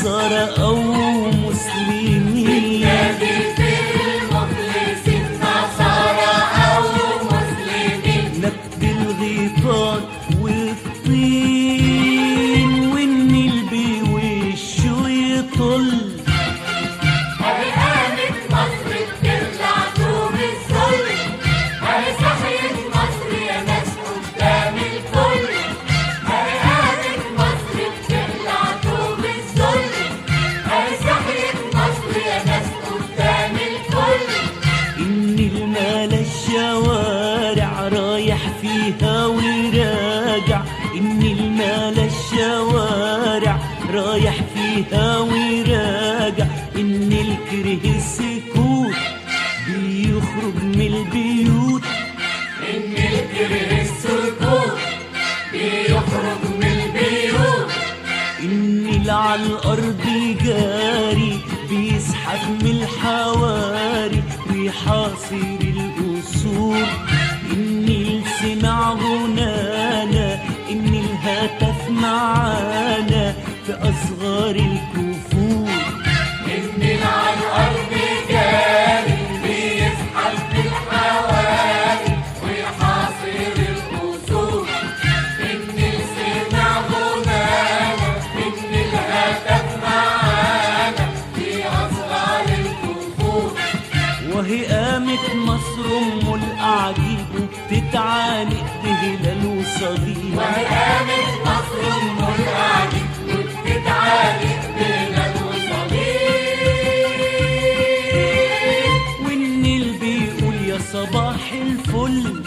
نصارى أو مسلمين، بتنادي في المخلصين نصارى أو مسلمين. نبت الغيطان والطين والنيل بوشه يطل، أهي قامت مصر بتخلع طوب الذل، أهي صحيت مصر يا ناس قدام الكل. أهي قامت مصر بتخلع طوب الذل، أهي صحيت مصر يا ناس قدام الكل. النيل مالا الشوارع رايح فيها وراجع، النيل مالا الشوارع رايح فيها وراجع. النيل كره السكوت بيخرج من البيوت، النيل كره السكوت بيخرج من البيوت. النيل على الأرض جاري بيزحف من الحواري ويحاصر الأسود. النيل سمع غنانا، النيل هتف معانا في أصغار الكفور. النيل على الأرض جاري بيزحف بالحواري ويحاصر الأسود. النيل سمع غنانا، النيل هتف معانا في أصغار الكفور. وهي قامت مصر أم الأعاجيب وبتتعانق بهلال وصليب، وهي قامت مصر أم الأعاجيب وبتتعانق بهلال وصليب. والنيل بيقول يا صباح الفل.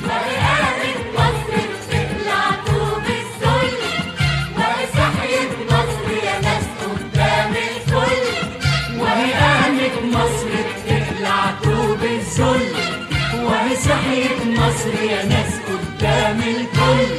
وهي قامت مصر بتخلع طوب الذل، وهي صحيت مصر يا ناس قدام الكل. وهي قامت مصر بتخلع طوب الذل، وهي صحيت مصر يا ناس قدام الكل.